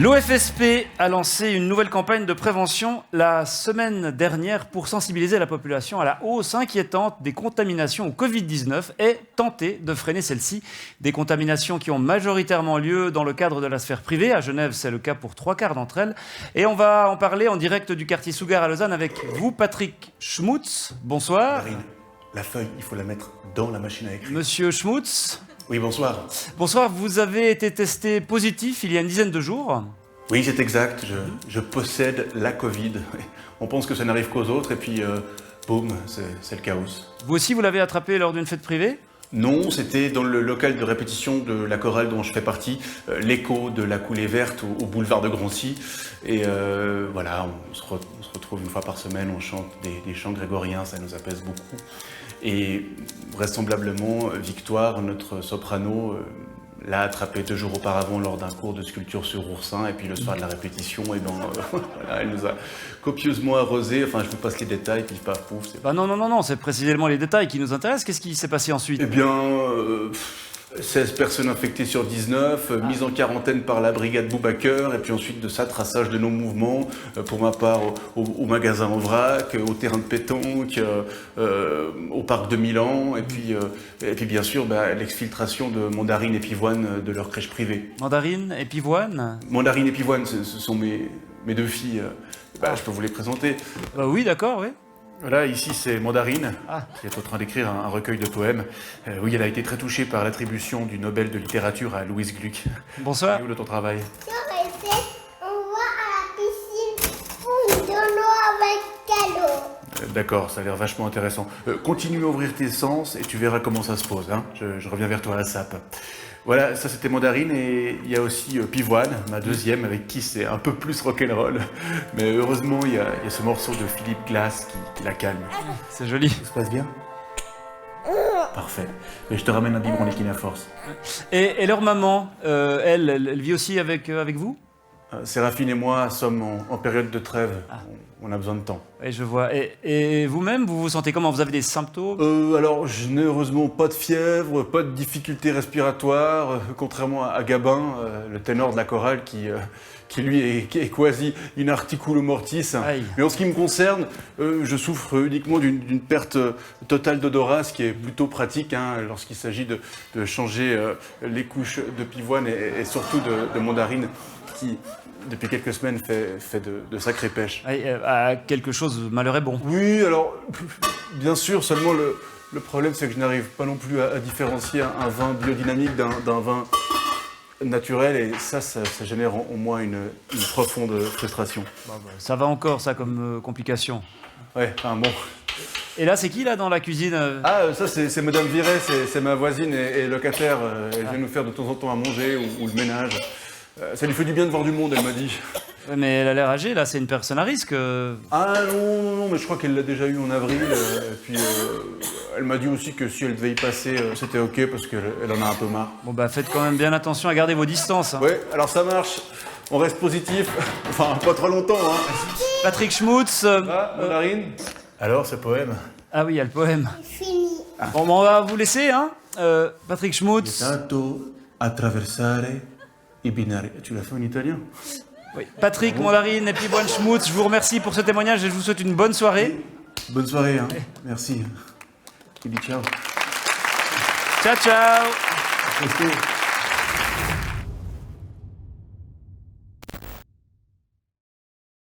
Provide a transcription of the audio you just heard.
L'OFSP a lancé une nouvelle campagne de prévention la semaine dernière pour sensibiliser la population à la hausse inquiétante des contaminations au Covid-19 et tenter de freiner celle-ci. Des contaminations qui ont majoritairement lieu dans le cadre de la sphère privée. À Genève, c'est le cas pour 3/4 d'entre elles. Et on va en parler en direct du quartier Sougar à Lausanne avec vous, Patrick Schmutz. Bonsoir. Marine, la feuille, il faut la mettre dans la machine à écrire. Monsieur Schmutz. Oui, bonsoir. Bonsoir, vous avez été testé positif il y a une dizaine de jours. Oui, c'est exact, je possède la Covid. On pense que ça n'arrive qu'aux autres et puis, boum, c'est le chaos. Vous aussi, vous l'avez attrapé lors d'une fête privée ? Non, c'était dans le local de répétition de la chorale dont je fais partie, l'écho de la coulée verte au boulevard de Grancy. Et voilà, on se retrouve une fois par semaine, on chante des chants grégoriens, ça nous apaise beaucoup. Et vraisemblablement, Victoire, notre soprano, l'a attrapé 2 jours auparavant lors d'un cours de sculpture sur oursin. Et puis le soir de la répétition, et ben, voilà, elle nous a copieusement arrosé. Enfin, je vous passe les détails, pif paf pouf. Non, c'est précisément les détails qui nous intéressent. Qu'est-ce qui s'est passé ensuite ? Eh bien, 16 personnes infectées sur 19, mise en quarantaine par la brigade Boubaker, et puis ensuite de ça, traçage de nos mouvements, pour ma part au magasin en vrac, au terrain de pétanque, au parc de Milan, et puis bien sûr l'exfiltration de Mandarine et Pivoine de leur crèche privée. Mandarine et Pivoine ? Mandarine et Pivoine, ce sont mes 2 filles, je peux vous les présenter. Oui, d'accord, oui. Voilà, ici c'est Mandarine, qui est en train d'écrire un recueil de poèmes. Oui, elle a été très touchée par l'attribution du Nobel de littérature à Louise Gluck. Bonsoir. Et où de ton travail? On va à la piscine pour de l'eau avec cadeau. D'accord, ça a l'air vachement intéressant. Continue à ouvrir tes sens et tu verras comment ça se pose. Hein. Je reviens vers toi à la sape. Voilà, ça c'était Mandarine, et il y a aussi Pivoine, ma deuxième, avec qui c'est un peu plus rock'n'roll. Mais heureusement, il y a ce morceau de Philippe Glass qui la calme. C'est joli. Tout se passe bien? Parfait. Et je te ramène un biberon d'Equinaforce. Et leur maman, elle vit aussi avec vous ? Séraphine et moi sommes en période de trêve. On a besoin de temps. Oui, je vois. Et vous-même, vous vous sentez comment ? Vous avez des symptômes ? Alors, je n'ai heureusement pas de fièvre, pas de difficultés respiratoires, contrairement à Gabin, le ténor de la chorale qui lui est quasi in articulo mortis. Aïe. Mais en ce qui me concerne, je souffre uniquement d'une perte totale d'odorat, ce qui est plutôt pratique lorsqu'il s'agit de changer les couches de Pivoine et surtout de Mandarine, qui, depuis quelques semaines, fait de sacrées pêches. Quelque chose, malheur est bon. Oui, alors, bien sûr, seulement le problème, c'est que je n'arrive pas non plus à différencier un vin biodynamique d'un vin naturel, et ça génère en moi une profonde frustration. Ça va encore, ça, comme complication. Ouais, enfin bon. Et là, c'est qui, là, dans la cuisine ? Ça, c'est Madame Viret, c'est ma voisine et locataire. Elle vient nous faire de temps en temps à manger ou le ménage. Ça lui fait du bien de voir du monde, elle m'a dit. Mais elle a l'air âgée, là, c'est une personne à risque. Ah non, mais je crois qu'elle l'a déjà eu en avril. Puis elle m'a dit aussi que si elle devait y passer, c'était ok, parce qu'elle en a un peu marre. Bon, faites quand même bien attention à garder vos distances. Ouais, alors ça marche. On reste positif. Enfin, pas trop longtemps, Patrick Schmutz. Mandarine. Alors, ce poème? Ah oui, il y a le poème. Fini. Bon, on va vous laisser, Patrick Schmutz. Tanto attraversare i binari. Tu l'as fait en italien? Oui. Patrick, Mandarine et Pivoine Schmutz, je vous remercie pour ce témoignage et je vous souhaite une bonne soirée. Bonne soirée, Merci. Je dis ciao. Ciao, ciao. Restez.